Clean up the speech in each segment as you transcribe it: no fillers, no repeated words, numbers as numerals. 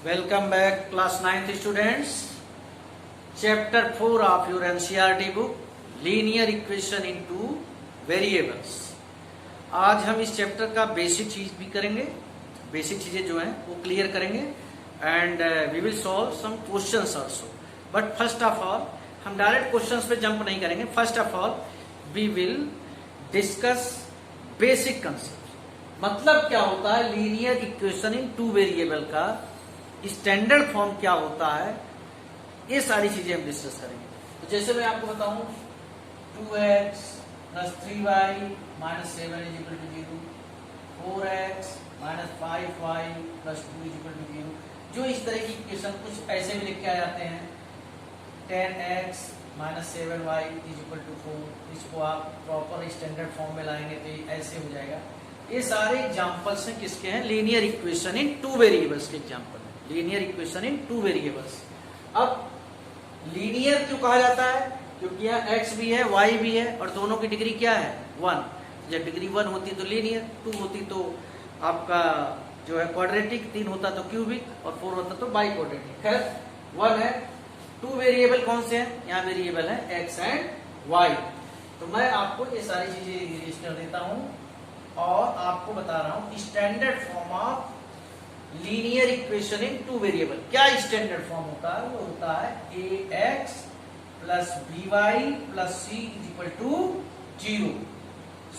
Welcome back, class 9th students. Chapter 4 of your NCERT book, Linear Equation into Variables. आज हम इस chapter का basic चीज भी करेंगे, बेसिक चीजें जो हैं वो क्लियर करेंगे and we will solve some questions also. But first of all हम डायरेक्ट क्वेश्चंस पे जंप नहीं करेंगे. First of all we will discuss basic concept. मतलब क्या होता है linear equation in two variable का स्टैंडर्ड फॉर्म क्या होता है, ये सारी चीजें हम डिस्कस करेंगे. तो जैसे मैं आपको बताऊं 2x plus 3y minus 7 is equal to 0, 4x minus 5y plus 2 is equal to 0. जो इस तरह की इक्वेशन कुछ ऐसे भी लिख के आ जाते हैं 10x minus 7y is equal to 4. इसको आप प्रॉपर स्टैंडर्ड फॉर्म में लाएंगे तो ये ऐसे हो जाएगा. ये सारे एग्जांपल्स हैं किसके हैं, linear equation in two variables के example. Linear equation in two variables. अब लीनियर क्यों कहा जाता है, क्योंकि यहाँ x भी है y भी है और दोनों की डिग्री क्या है 1. जब डिग्री 1 होती तो लीनियर, 2 होती तो आपका जो है क्वाड्रेटिक, 3 होता तो क्यूबिक और 4 होता तो बाई क्वाड्रेटिक. खैर 1 है. 2 वेरिएबल कौन से हैं, यहाँ वेरिएबल है x एंड y. तो मैं आपको ये सारी चीजें लिस्ट कर देता हूं और आपको बता रहा हूं standard form of linear equation in two variable. क्या स्टैंडर्ड फॉर्म होता है, वो होता है ax plus by plus c is equal to 0.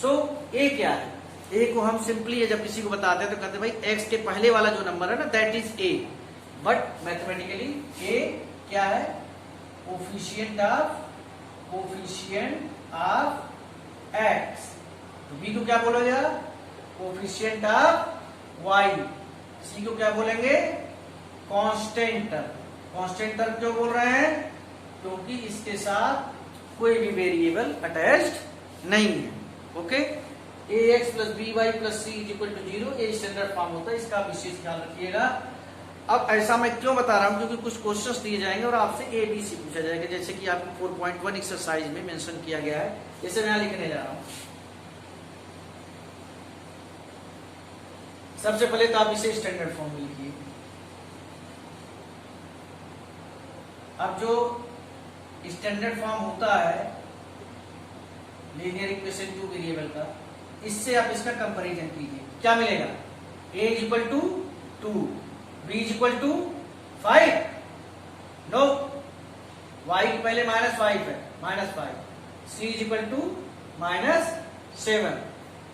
So a क्या है, a को हम सिंपली जब किसी को बताते हैं तो कहते हैं भाई x के पहले वाला जो नंबर है ना that is a. But mathematically a क्या है, कोफिशिएंट ऑफ x. तो b को क्या बोला जाएगा, कोफिशिएंट ऑफ y. सी को क्या बोलेंगे, कांस्टेंट टर्म. कांस्टेंट टर्म क्यों बोल रहे हैं, क्योंकि इसके साथ कोई भी वेरिएबल अटैच्ड नहीं है. Okay. ax plus by plus c is equal to 0 ये स्टैंडर्ड फॉर्म होता है. इसका विशेष ख्याल रखिएगा. अब ऐसा मैं क्यों बता रहा हूं, क्योंकि कुछ क्वेश्चंस दिए जाएंगे और आपसे ए बी सी पूछा जाएगा, जैसे कि आपको 4.1 एक्सरसाइज में मेंशन किया गया है. जैसे मैं यहां लिखने जा रहा हूं. सबसे पहले तो आप इसे स्टैंडर्ड फॉर्म में लिखिए. अब जो स्टैंडर्ड फॉर्म होता है लीनियर इक्वेशन टू वेरिएबल का, इससे आप इसका कंपैरिजन कीजिए. क्या मिलेगा, a is equal to 2, b is equal to 5. No, y के पहले -5 है, -5. c is equal to -7.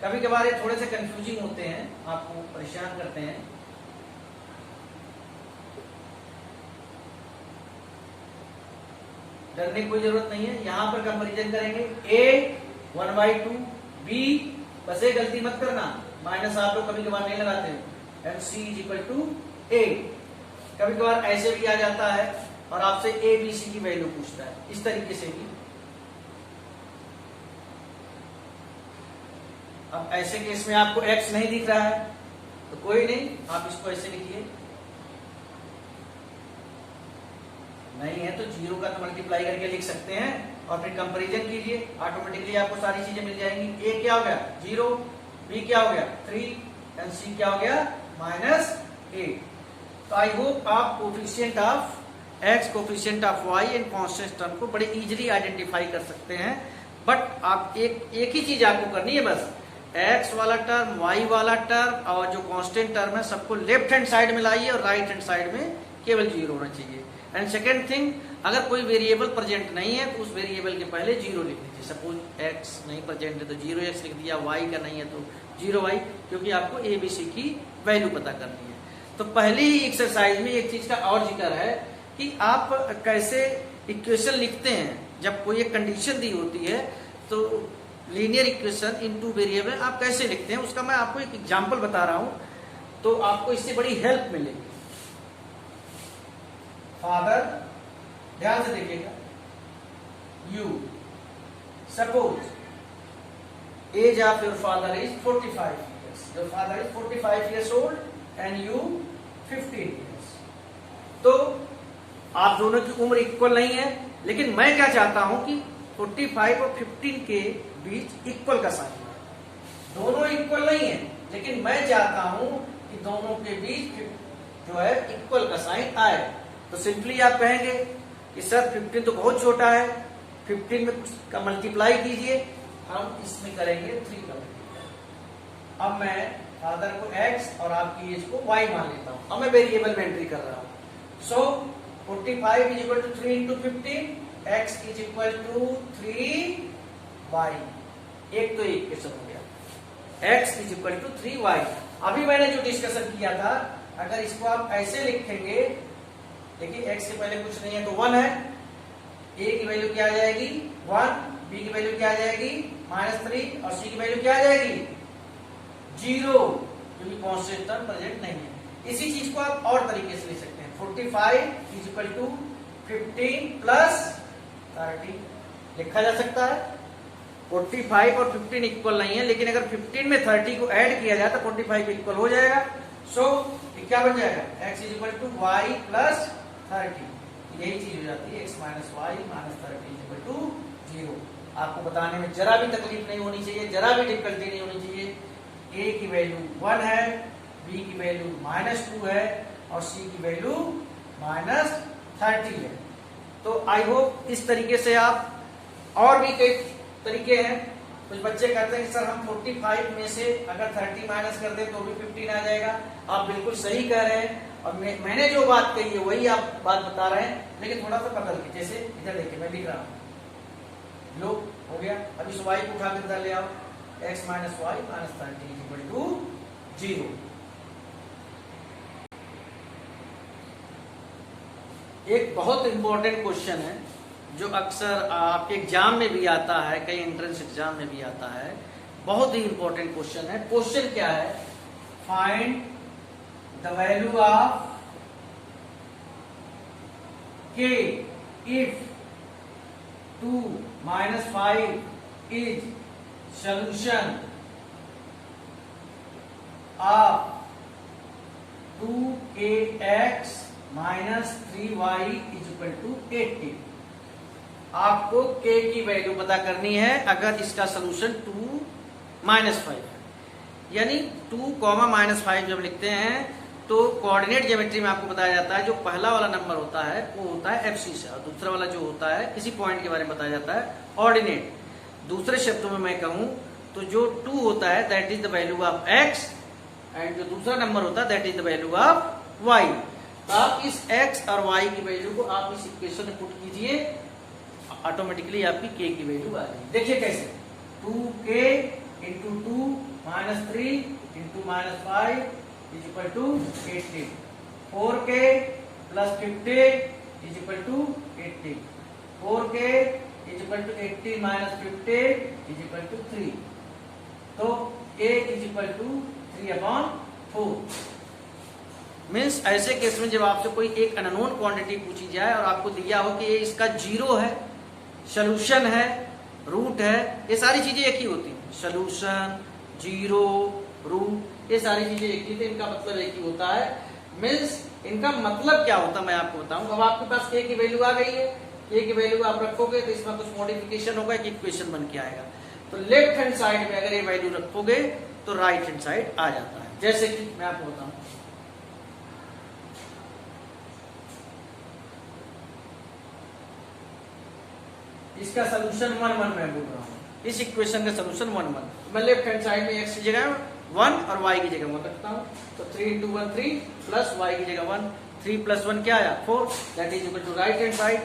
कभी कभार ये थोड़े से कंफ्यूजिंग होते हैं, आपको परेशान करते हैं. डरने की कोई जरूरत नहीं है. यहां पर कंपैरिजन करेंगे a 1/2, b बस एक गलती मत करना, माइनस आप लोग कभी कभार नहीं लगाते हो, and c is equal to a. कभी कभार ऐसे भी आ जाता है और आपसे a b c की वैल्यू पूछता है, इस तरीके से भी. अब ऐसे केस में आपको x नहीं दिख रहा है तो कोई नहीं, आप इसको ऐसे लिखिए. नहीं है तो 0 का तो मल्टीप्लाई करके लिख सकते हैं और फिर कंपैरिजन कीजिए, ऑटोमेटिकली आपको सारी चीजें मिल जाएंगी. a क्या हो गया 0, b क्या हो गया 3 एंड c क्या हो गया -8. तो आई होप आप coefficient of x, coefficient of y and constant term को बड़े इजीली आइडेंटिफाई कर सकते हैं. बट आप एक ही चीज आपको करनी है, बस x वाला टर्म, y वाला टर्म और जो कांस्टेंट टर्म है सबको लेफ्ट हैंड साइड में लाइए और राइट हैंड साइड में केवल 0 होना चाहिए. एंड सेकेंड थिंग, अगर कोई वेरिएबल प्रेजेंट नहीं है तो उस वेरिएबल के पहले 0 लिख दीजिए. सपोज x नहीं प्रेजेंट है तो 0x लिख दिया, y का नहीं है तो 0y, क्योंकि आपको a b c की वैल्यू पता करनी है. तो पहली ही एक्सरसाइज में एक चीज का और जिक्र है कि आप कैसे इक्वेशन लिखते हैं. जब कोई एक कंडीशन दी होती है तो linear equation in two variable आप कैसे लिखते हैं, उसका मैं आपको एक एग्जांपल बता रहा हूं तो आपको इससे बड़ी हेल्प मिलेगी. फादर, ध्यान से देखिएगा, you suppose age of your father is 45 years. Your father is 45 years old and you 15 years. तो आप दोनों की उम्र इक्वल नहीं है, लेकिन मैं क्या चाहता हूं कि 45 और 15 के बीच इक्वल का साइन है. दोनों इक्वल नहीं है, लेकिन मैं चाहता हूं कि दोनों के बीच जो है इक्वल का साइन आए। तो सिंपली आप कहेंगे कि सर 15 तो बहुत छोटा है, 15 में का मल्टीप्लाई कीजिए, हम इसमें करेंगे 3 का मल्टीप्लाई। अब मैं फादर को x और आपकी एज को y मान लेता हूं। अब मैं वेरिएबल में एंट्री कर रहा हूं। So 45 is equal to 3 into 15, x is equal to 3y। एक तो एक क्वेश्चन हो गया, x is equal to 3y। अभी मैंने जो डिस्कशन किया था, अगर इसको आप ऐसे लिखेंगे, देखिए x के पहले कुछ नहीं है तो 1 है, a की वैल्यू क्या आ जाएगी 1, b की वैल्यू क्या आ जाएगी -3 और c की वैल्यू क्या आ जाएगी 0, क्योंकि कांस्टेंट टर्म प्रेजेंट नहीं है। इसी चीज को आप और तरीके से लिख सकते हैं, 45 इज इक्वल टू 15 प्लस 30 लिखा जा सकता है। 45 और 15 इक्वल नहीं है, लेकिन अगर 15 में 30 को ऐड किया जाए तो 45 इक्वल हो जाएगा। सो क्या बन जाएगा, x is equal to y plus 30। यही चीज हो जाती है x minus Y minus 30 is equal to 0। आपको बताने में जरा भी तकलीफ नहीं होनी चाहिए, जरा भी डिफिकल्टी नहीं होनी चाहिए। a की वैल्यू 1 है, b की वैल्यू -2 है और c की वैल्यू -30 है। तो आई होप इस तरीके से आप, और भी कई तरीके हैं। कुछ बच्चे कहते हैं कि सर हम 45 में से अगर 30 माइनस कर दें तो भी 15 आ जाएगा। आप बिल्कुल सही कह रहे हैं और मैंने जो बात कही है वही आप बात बता रहे हैं, लेकिन थोड़ा सा बदल के। जैसे इधर देखिए मैं लिख रहा हूं, लो हो गया। अभी इस y को उठा कर इधर ले आओ, x minus Y minus 30 equal to 0। एक बहुत इंपॉर्टेंट क्वेश्चन है जो अक्सर आपके एग्जाम में भी आता है, कई एंट्रेंस एग्जाम में भी आता है, बहुत ही इंपॉर्टेंट क्वेश्चन है। क्वेश्चन क्या है, find the value of k if 2 minus 5 is solution of 2kx minus 3y is equal to 80। आपको k की वैल्यू पता करनी है अगर इसका सोल्यूशन 2 माइनस 5 है, यानी 2 माइनस 5 जब लिखते हैं तो कोऑर्डिनेट ज्योमेट्री में आपको बताया जाता है जो पहला वाला नंबर होता है वो होता है एफसीसा, और दूसरा वाला जो होता है किसी पॉइंट के बारे में बताया जाता है ऑर्डिनेट। दूसरे शब्दों में मैं कहूं तो जो 2 होता है that is the value of x and जो दूसरा नंबर होता है that is the value of y। तो आप इस x और y की वैल्यू को आप इस इक्वेशन में पुट कीजिए, ऑटोमेटिकली आपकी k की वैल्यू आ जाएगी। देखिए कैसे, 2k into 2 minus 3 into minus 5 is equal to 80, 4k plus 50 is equal to 80, 4k is equal to 80 minus 50 is equal to 3। तो a is equal to 3/4। Means ऐसे case में जब आपसे कोई एक अननोन क्वांटिटी पूछी जाए और आपको दिया हो कि ये इसका 0 है, सोल्यूशन है, रूट है, ये सारी चीजें एक ही होती हैं, सोल्यूशन, 0, रूट, ये सारी चीजें एक ही, तो इनका मतलब एक ही होता है। मीन्स इनका मतलब क्या होता है मैं आपको बताऊं। अब आपके पास k की वैल्यू आ गई है, k की वैल्यू आप रखोगे तो इसमें कुछ मॉडिफिकेशन होगा, एक इक्वेशन बन के आएगा। तो लेफ्ट हैंड साइड में अगर ये वैल्यू रखोगे तो राइट हैंड साइड आ जाता है। जैसे कि मैं आपको बताऊं, इसका सोल्यूशन 1 1 मैं बोल रहा हूं, इस इक्वेशन का सोल्यूशन 1 1। मैं लेफ्ट हैंड साइड में x की जगह 1 और y की जगह 1 रखता हूं, तो 3 इंटू 1 3 प्लस y की जगह 1, 3 प्लस 1 क्या आया 4, that is equal to right hand side.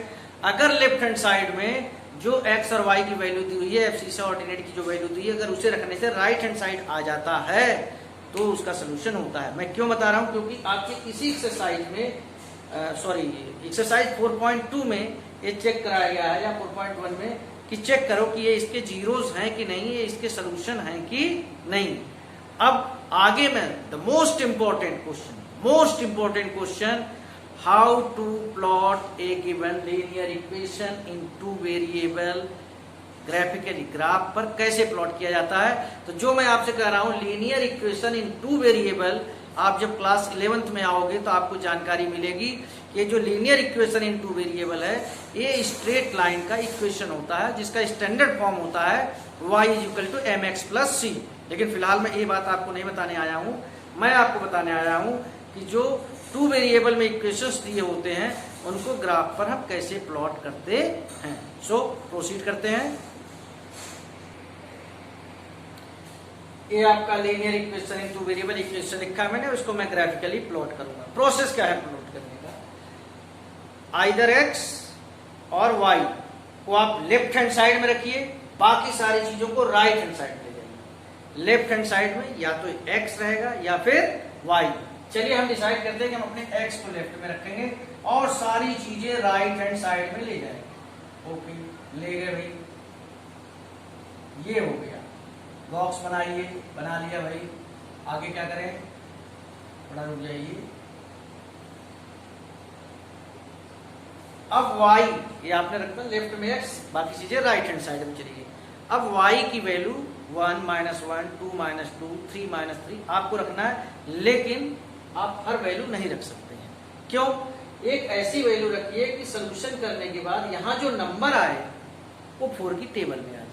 अगर लेफ्ट हैंड साइड में जो x और y की वैल्यू दी हुई है, एफसीसा ऑर्डिनेट की जो वैल्यू दी है, अगर उसे रखने से राइट हैंड साइड आ जाता है तो उसका सोल्यूशन होता है। मैं क्यों बता रहा हूं, क्योंकि आपके इसी एक्सरसाइज में एक्सरसाइज 4.2 में ये चेक कराया गया है, या 4.1 में, कि चेक करो कि ये इसके जीरोस हैं कि नहीं, ये इसके सोल्यूशन हैं कि नहीं। अब आगे में the most important question, how to plot a given linear equation in 2 variable graphically, graph पर कैसे प्लॉट किया जाता है। तो जो मैं आपसे कह रहा हूं लीनियर इक्वेशन इन 2 वेरिएबल, आप जब क्लास 11th में आओगे तो आपको जानकारी मिलेगी कि जो लीनियर इक्वेशन इन 2 वेरिएबल है ये स्ट्रेट लाइन का इक्वेशन होता है जिसका स्टैंडर्ड फॉर्म होता है y is equal to mx plus c। लेकिन फिलहाल मैं ये बात आपको नहीं बताने आया हूं, मैं आपको बताने आया हूं कि जो 2 वेरिएबल में इक्वेशंस दिए होते हैं उनको ग्राफ पर हम कैसे प्लॉट करते हैं। सो प्रोसीड करते हैं। ये आपका linear equation in 2 variable equation लिखा है मैंने, उसको मैं ग्राफिकली प्लॉट करूंगा। प्रोसेस क्या है प्लॉट करने का? आइदर एक्स और वाई को आप लेफ्ट हैंड साइड में रखिए, बाकी सारी चीजों को राइट हैंड साइड में ले जाइए। लेफ्ट हैंड साइड में या तो एक्स रहेगा या फिर वाई। चलिए हम डिसाइड करते हैं कि हम अपने एक्स को लेफ्ट में रखेंगे और सारी चीजें राइट हैंड साइड में ले जाएंगे। ओके, ले गए भाई, ये हो गया। बॉक्स बनाइए, बना लिया भाई। आगे क्या करें? थोड़ा रुक जाइए। अब y ये आपने रखा लेफ्ट में x, बाकी चीजें राइट हैंड साइड में चली गई। अब y की वैल्यू 1 -1 2 -2 3 -3 आपको रखना है, लेकिन आप हर वैल्यू नहीं रख सकते हैं। क्यों? एक ऐसी वैल्यू रखिए कि सोल्यूशन करने के बाद यहां जो नंबर आए वो 4 की टेबल में आ जाए।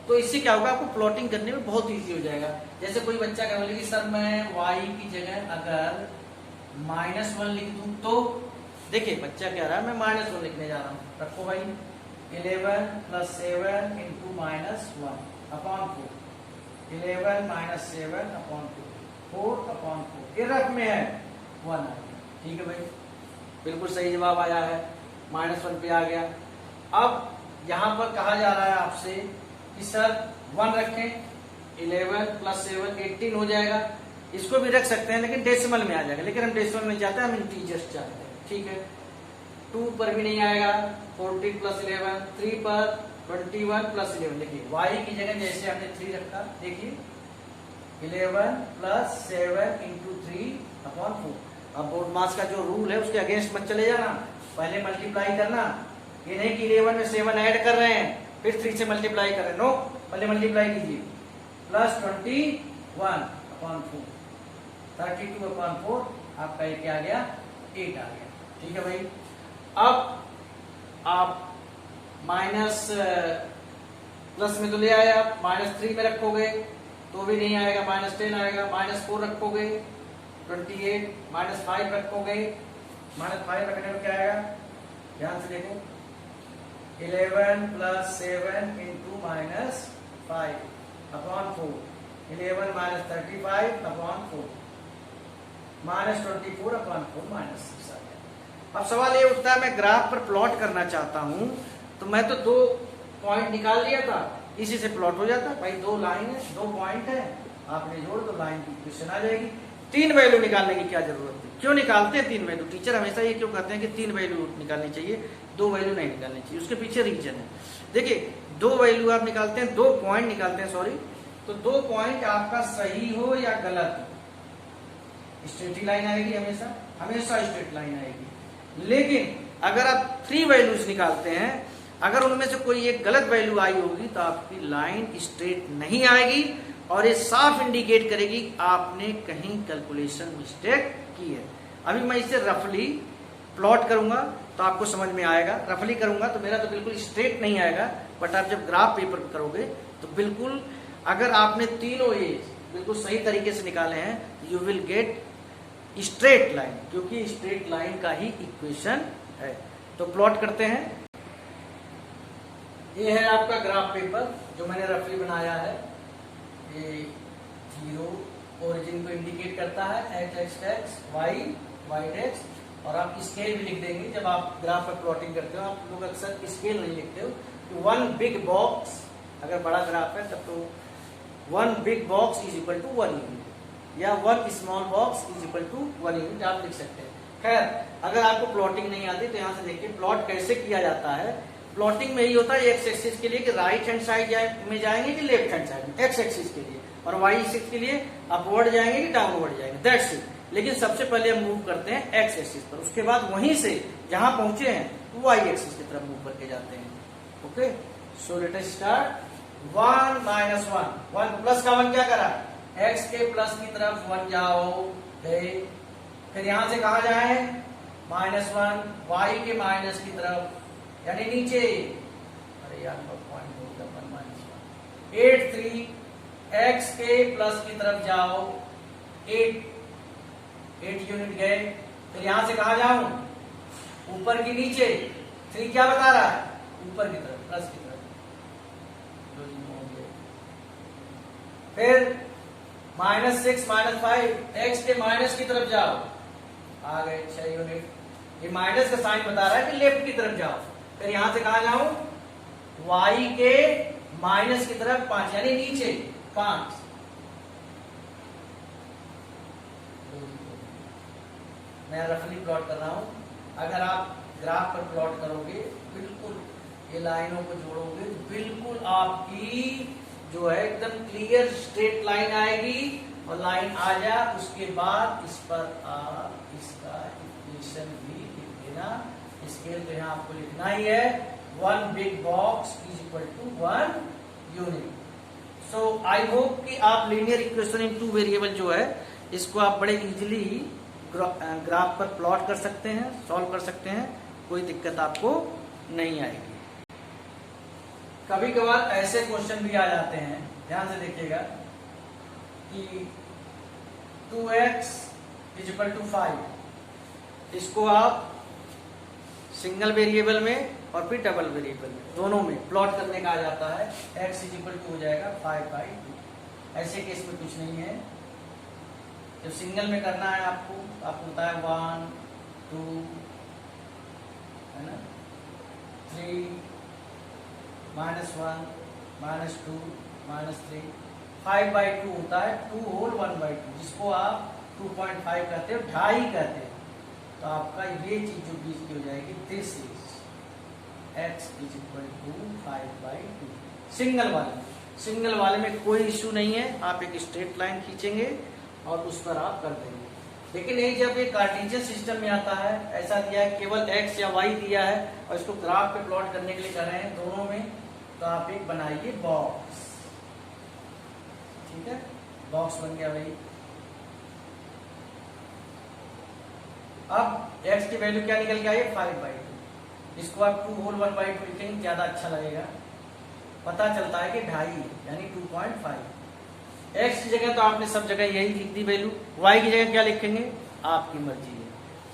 तो इससे क्या होगा, आपको प्लॉटिंग करने में बहुत इजी हो जाएगा। जैसे कोई बच्चा कह बोले कि सर मैं y की जगह अगर -1 लिख दूं, तो देखिए बच्चा कह रहा है मैं -1 लिखने जा रहा हूं। रखो भाई, 11 + 7 × -1 अपॉन 4, 11 - 7 अपॉन 2, 4 अपॉन 4। ये रफ में है 1 आ गया। ठीक है भाई, बिल्कुल सही जवाब आया है, -1 पे आ गया। अब यहां पर कहा जा रहा है आपसे कि सर 1 रखें, 11 + 7 18 हो जाएगा। इसको भी रख सकते हैं लेकिन डेसिमल में आ जाएगा, लेकिन हम डेसिमल में चाहते हैं, हम इंटीजर्स चाहते हैं। ठीक है, 2 पर भी नहीं आएगा, 14 + 11, 3 पर 21 + 11। देखिए y की जगह जैसे हमने 3 रखा, देखिए 11 + 7 × 3 अपॉन 4। अब बोर्ड मास का जो रूल है उसके अगेंस्ट मत चले जाना, पहले मल्टीप्लाई करना। ये नहीं कि 11 में 7 ऐड कर रहे हैं फिर 3 से मल्टीप्लाई कर रहे हैं, नो, पहले मल्टीप्लाई कीजिए। +21 अपॉन 4, 32 अपॉन 4, आपका ये क्या आ गया? 8 आ गया। ठीक है भाई, अब आप माइनस प्लस में तो ले आए, आप -3 में रखोगे तो भी नहीं आएगा, -10 आएगा। -4 रखोगे 28, -5 रखोगे, -5 रखने में क्या आएगा? ध्यान से देखो, 11 + 7 × -5 अपॉन 4, 11 - 35 अपॉन 4, -24 अपॉन 4, -6 आ गया। अब सवाल ये उठता है, मैं ग्राफ पर प्लॉट करना चाहता हूं, तो मैं तो 2 पॉइंट निकाल लिया था, इसी से प्लॉट हो जाता भाई। 2 लाइन है, 2 पॉइंट है, आपने जोड़ दो, लाइन की इक्वेशन आ जाएगी। 3 वैल्यू निकालने की क्या जरूरत है? क्यों निकालते हैं 3 वैल्यू? टीचर हमेशा ये क्यों कहते हैं कि 3 वैल्यू निकालनी चाहिए, 2 वैल्यू नहीं निकालनी चाहिए? उसके पीछे रीजन है। देखिए 2 वैल्यू आप निकालते हैं, 2 पॉइंट निकालते हैं, सॉरी, तो 2 पॉइंट आपका सही हो या गलत हो, स्ट्रेट लाइन आएगी, हमेशा हमेशा स्ट्रेट लाइन आएगी। लेकिन अगर आप 3 वैल्यूज निकालते हैं, अगर उनमें से कोई एक गलत वैल्यू आई होगी तो आपकी लाइन स्ट्रेट नहीं आएगी और ये साफ इंडिकेट करेगी आपने कहीं कैलकुलेशन मिस्टेक की है। अभी मैं इसे रफली प्लॉट करूंगा तो आपको समझ में आएगा। रफली करूंगा तो मेरा तो बिल्कुल स्ट्रेट नहीं आएगा, बट आप जब ग्राफ पेपर पर करोगे तो बिल्कुल, अगर आपने तीनों ये बिल्कुल सही तरीके से निकाले हैं, you will get straight line, क्योंकि स्ट्रेट लाइन का ही इक्वेशन है। तो प्लॉट करते हैं। ये है आपका ग्राफ पेपर जो मैंने रफली बनाया है। ये 0 ओरिजिन को इंडिकेट करता है, x y x, और आप स्केल भी लिख देंगे जब आप ग्राफ पर प्लॉटिंग करते हो। आप लोग अक्सर स्केल नहीं लिखते हो। तो 1 बिग बॉक्स, अगर बड़ा ग्राफ है तब तो 1 big box is equal to 1 unit, या 1 small box is equal to 1 unit आप लिख सकते हैं। खैर, अगर आपको प्लॉटिंग नहीं आती तो यहाँ से देखिए प्लॉट कैसे किया जाता है। प्लॉटिंग में यही होता है एक्स एक्सिस के लिए कि राइट हैंड साइड में जाएंगे कि लेफ्ट हैंड साइड में, एक्स एक्सिस के लिए, और वाई एक्सिस के लिए अपवर्ड जाएंगे कि डाउनवर्ड जाएंगे, दैट्स इट। लेकिन सबसे पहले हम मूव करते हैं एक्स एक्सिस पर, उसके बाद वहीं से जहां पहुंचे हैं वाई एक्सिस की तरफ मूव करके जाते हैं। Okay, so let us start. 1 - 1 plus का 1 क्या करा? एक्स के प्लस की तरफ 1 जाओ, फिर यहां से कहा जाए -1, वाई के माइनस की तरफ, यानी नीचे। अरे यार पॉइंट हो गया 1 - 1। 8 3 एक्स के प्लस की तरफ जाओ, 8 8 यूनिट गए। फिर यहां से कहा जाऊं, ऊपर की नीचे। 3 क्या बता रहा है, ऊपर की तरफ, प्लस की तरफ। फिर -6 -5, x के माइनस की तरफ जाओ, आ गए 6 यूनिट। ये माइनस का साइन बता रहा है कि लेफ्ट की तरफ जाओ। फिर यहां से कहा जाऊं, y के माइनस की तरफ 5, यानी नीचे 5। मैं रफली प्लॉट कर रहा हूं। अगर आप ग्राफ पर प्लॉट करोगे, बिल्कुल ये लाइनों को जोड़ोगे तो बिल्कुल आपकी जो है एकदम क्लियर स्ट्रेट लाइन आएगी। और लाइन आ जा, उसके बाद इस पर आप इसका इक्वेशन भी लिख देना। स्केल तो यहाँ आपको लिखना ही है। 1 big box is equal to 1 unit. So I hope कि आप लीनियर इक्वेशन इन 2 वेरिएबल जो है इसको आप बड़े इजीली ग्राफ पर प्लॉट कर सकते हैं, सॉल्व कर सकते हैं, कोई दिक्कत आपको नहीं आएगी। कभी कभार ऐसे क्वेश्चन भी आ जाते हैं, ध्यान से देखिएगा, कि 2x इज इक्वल टू 5। इसको आप सिंगल वेरिएबल में और फिर डबल वेरिएबल में, दोनों में प्लॉट करने का आ जाता है। x इज इक्वल टू हो जाएगा 5/2। ऐसे केस में कुछ नहीं है। जब सिंगल में करना है आपको बताया 1 2 है ना, 3 -1 -2 -3, 5/2 होता है, 2 होल 1/2, जिसको आप 2.5 कहते हो, 2.5 कहते हैं। तो आपका ये चीज जो बीच की हो जाएगी, this is x is equal to 5/2। Single वाले में कोई इश्यू नहीं है, आप एक स्ट्रेट लाइन खींचेंगे और उस पर आप कर देंगे। लेकिन यही जब ये कार्टेशियन सिस्टम में आता है, ऐसा दिया है, केवल x या y दिया है और इसको ग्राफ पे प्लॉट करने के लिए कर रहे हैं दोनों में, तो आप एक बनाइए बॉक्स। ठीक है, बॉक्स बन गया भाई। अब x की वैल्यू क्या निकल के आई है, 5/2। इसको आप 2 होल 1/2 लिखेंगे, ज्यादा अच्छा लगेगा। पता चलता है कि 2.5 यानी 2.5। x की जगह तो आपने सब जगह यही लिख दी वैल्यू। y की जगह क्या लिखेंगे, आपकी मर्जी है।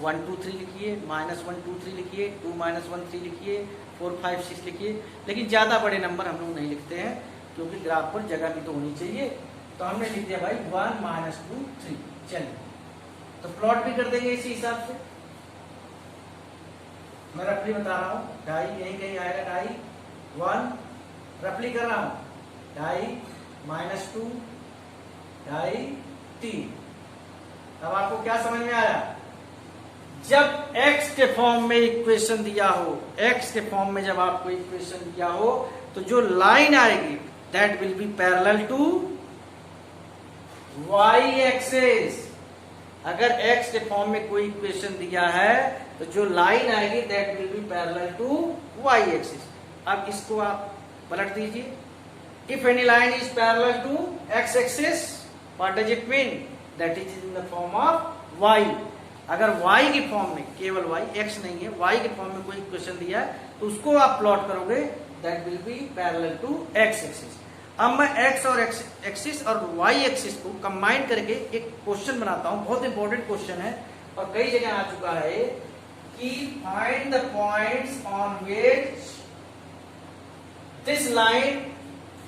1 2 3 लिखिए, -1 2 3 लिखिए, 2 -1 3 लिखिए, 4 5 6 लिखिए। लेकिन ज्यादा बड़े नंबर हम लोग नहीं लिखते हैं, क्योंकि ग्राफ पर जगह भी तो होनी चाहिए। तो हमने लिख दिया भाई 1 -2 3। चलिए, तो प्लॉट भी कर देंगे इसी हिसाब से। मैं रफली बता रहा हूँ, 2.5 यही कहीं आएगा, 2.5 1 रफली कर रहा हूँ, 2.5 -2 2.5 3। अब आपको क्या समझ में आया, जब x के फॉर्म में इक्वेशन दिया हो, x के फॉर्म में जब आपको इक्वेशन दिया हो, तो जो लाइन आएगी that will be parallel to y axis. अगर x के फॉर्म में कोई इक्वेशन दिया है तो जो लाइन आएगी that will be parallel to y axis. अब इसको आप पलट दीजिए। If any line is parallel to x axis, what does it mean, that is in the form of y। अगर y की फॉर्म में, केवल y, x नहीं है, y के फॉर्म में कोई इक्वेशन दिया है तो उसको आप प्लॉट करोगे, that will be parallel to x axis. अब मैं x और x एक्सिस और y एक्सिस को कंबाइन करके एक क्वेश्चन बनाता हूं। बहुत इंपॉर्टेंट क्वेश्चन है और कई जगह आ चुका है कि find the points on which this line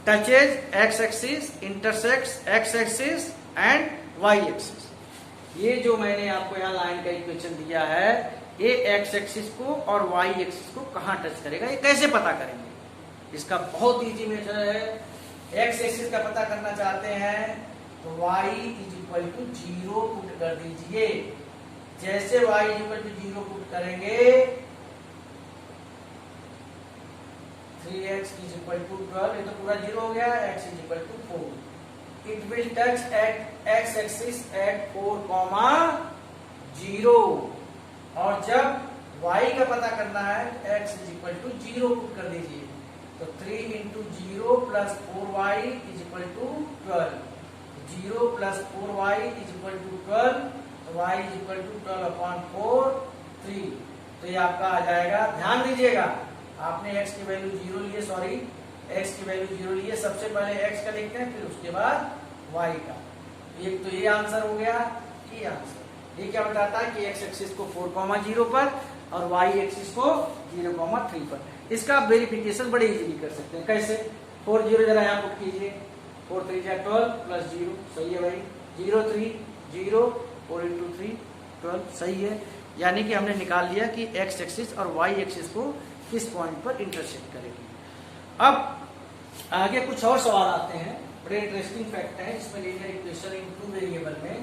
touches x axis, intersects x axis and y axis. ये जो मैंने आपको यहाँ लाइन का इक्वेशन दिया है, ये x एक्सिस को और y एक्सिस को कहाँ टच करेगा, ये कैसे पता करेंगे। इसका बहुत इजी मेथड है। x एक्सिस का पता करना चाहते हैं तो y is equal to 0 put कर दीजिए। जैसे y is equal to 0 put करेंगे, 3x इज इक्वल टू 12, ये तो पूरा 0 हो गया, x is equal to 4। It will touch at x axis at 4, 0। और जब y का पता करना है, x is equal to 0 put कर दीजिए, तो 3 into 0 plus 4y is equal to 12. 0 plus 4y is equal to 12. तो y is equal to 12/4 3। तो ये आपका आ जाएगा। ध्यान दीजिएगा, आपने x की वैल्यू 0 लिए, सॉरी x की वैल्यू 0 लिए। सबसे पहले x का लिखते हैं, फिर उसके बाद y का। एक तो ये आंसर हो गया, ये आंसर। ये क्या बताता है कि एक्स एक्सिस को 4,0 पर और वाई एक्सिस को 0,3 पर। इसका आप वेरिफिकेशन बड़े इजीली कर सकते हैं। कैसे? 4 0 जरा यहाँ पुट कीजिए, 4 3 12 प्लस 0, सही है भाई। 0 3 0, 4 इंटू 3 12, सही है। यानी कि हमने निकाल लिया कि एक्स एक्सिस और वाई एक्सिस को किस पॉइंट पर इंटरसेक्ट करेगी। अब आगे कुछ और सवाल आते हैं, बड़े इंटरेस्टिंग फैक्ट है इसमें linear equation in two variable में,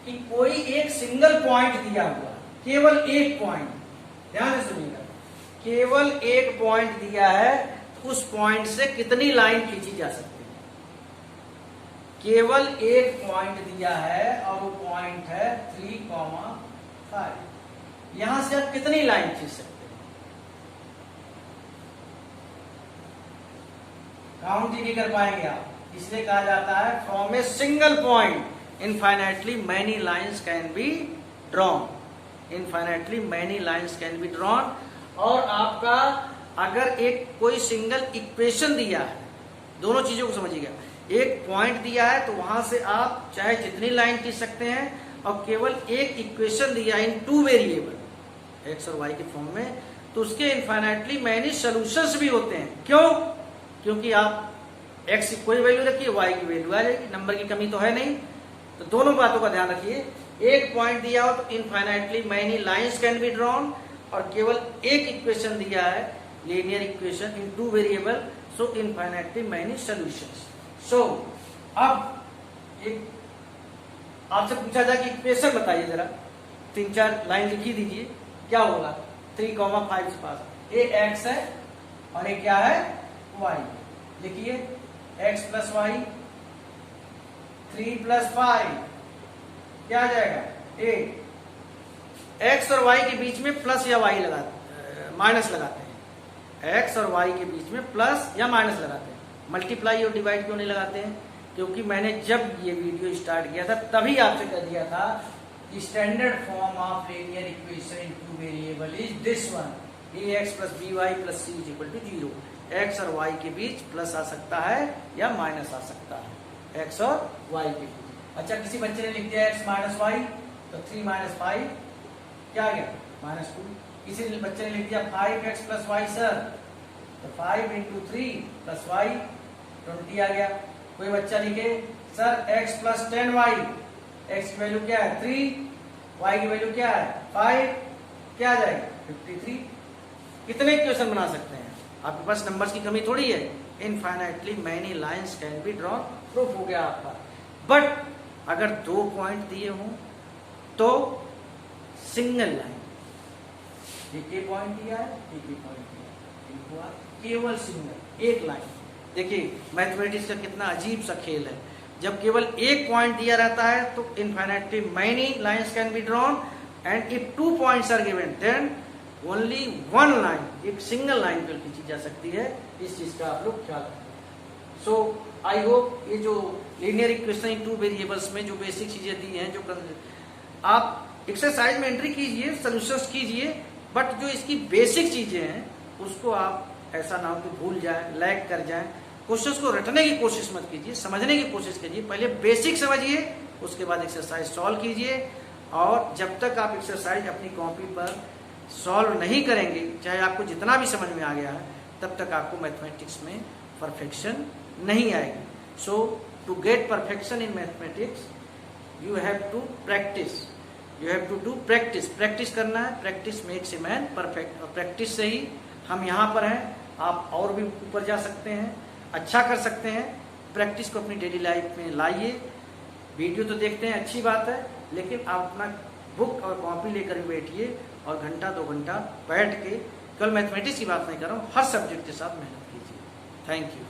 कि कोई एक सिंगल पॉइंट दिया हुआ, केवल एक पॉइंट, ध्यान से सुनिएगा, केवल एक पॉइंट दिया है, तो उस पॉइंट से कितनी लाइन खींची जा सकती है? केवल एक पॉइंट दिया है और वो पॉइंट है 3,5। यहां से आप कितनी लाइन खींच सकते हैं? काउंट ही नहीं कर पाएंगे आप, इसलिए कहा जाता है from a single point infinitely many lines can be drawn. Infinitely many lines can be drawn. और आपका अगर एक कोई सिंगल इक्वेशन दिया है, दोनों चीजों को समझिएगा, एक पॉइंट दिया है तो वहां से आप चाहे जितनी लाइन खींच सकते हैं, और केवल एक इक्वेशन दिया इन टू वेरिएबल एक्स और वाई के फॉर्म में, तो उसके इनफाइनाइटली मैनी सोल्यूशंस भी होते हैं। क्यों? क्योंकि आप x की कोई वैल्यू रखिए, y की वैल्यू आ जाएगी, नंबर की कमी तो है नहीं। तो दोनों बातों का ध्यान रखिए, एक पॉइंट दिया हो तो infinitely many lines can be drawn, और केवल एक इक्वेशन दिया है, linear equation in two variable, so infinitely many solutions. So अब एक आपसे पूछा जाए कि इक्वेशन बताइए जरा, 3-4 लाइन लिखी दीजिए, क्या होगा? 3,5 के पास ये x है और ये क्या है? y। लिखिए x प्लस वाई, 3 प्लस 5 क्या आ जाएगा? 8। x और y के बीच में प्लस या y माइनस लगाते हैं। x और y के बीच में प्लस या माइनस लगाते हैं। मल्टीप्लाई और डिवाइड क्यों नहीं लगाते हैं? क्योंकि मैंने जब ये वीडियो स्टार्ट किया था तभी आपसे कह दिया था, standard form of linear equation in two variable is this one, ax plus by plus c is equal to 0। x और y के बीच प्लस आ सकता है या माइनस आ सकता है, x और y के बीच। अच्छा, किसी बच्चे ने लिख दिया x माइनस वाई, तो 3 माइनस 5 क्या आ गया? -2। किसी बच्चे ने लिख दिया 5x प्लस वाई सर, तो 5 इंटू 3 प्लस वाई 20 आ गया। कोई बच्चा लिखे sir x plus 10y, x की वैल्यू क्या है? 3, y की वैल्यू क्या है? 5, क्या आ जाएगा? 53। कितने इक्वेशन बना सकते हैं? आपके पास नंबर्स की कमी थोड़ी है। Infinitely many lines can be drawn, proof हो गया आपका। बट अगर 2 पॉइंट दिए हों तो सिंगल लाइन, एक ही पॉइंट दिया है, एक ही पॉइंट दिया है, केवल सिंगल एक लाइन। देखिए मैथमेटिक्स का कितना अजीब सा खेल है। जब केवल एक पॉइंट दिया रहता है तो infinitely many lines can be drawn, and if 2 points are given then only 1 line, एक सिंगल लाइन पर खींची जा सकती है। इस चीज का आप लोग ख्याल रखें। सो आई होप ये जो linear equation in two variables में जो बेसिक चीजें दी हैं, जो आप एक्सरसाइज में एंट्री कीजिए, सोल्यूशंस कीजिए, बट जो इसकी बेसिक चीजें हैं उसको आप ऐसा ना हो कि भूल जाए, लैग कर जाए। क्वेश्चंस को रटने की कोशिश मत कीजिए, समझने की कोशिश कीजिए। पहले बेसिक समझिए, उसके बाद एक्सरसाइज सॉल्व कीजिए। और जब तक आप एक्सरसाइज अपनी कॉपी पर सॉल्व नहीं करेंगे, चाहे आपको जितना भी समझ में आ गया है, तब तक आपको मैथमेटिक्स में परफेक्शन नहीं आएगी। So to get perfection in mathematics you have to practice, you have to do practice. Practice करना है, practice makes a man perfect. और प्रैक्टिस से ही हम यहाँ पर हैं, आप और भी ऊपर जा सकते हैं, अच्छा कर सकते हैं। प्रैक्टिस को अपनी डेली लाइफ में लाइए। वीडियो तो देखते हैं, अच्छी बात है, लेकिन आप अपना बुक और कॉपी लेकर बैठिए और घंटा 2 घंटा बैठ के, केवल मैथमेटिक्स की बात नहीं कर रहा हूँ, हर सब्जेक्ट के साथ मेहनत कीजिए। Thank you.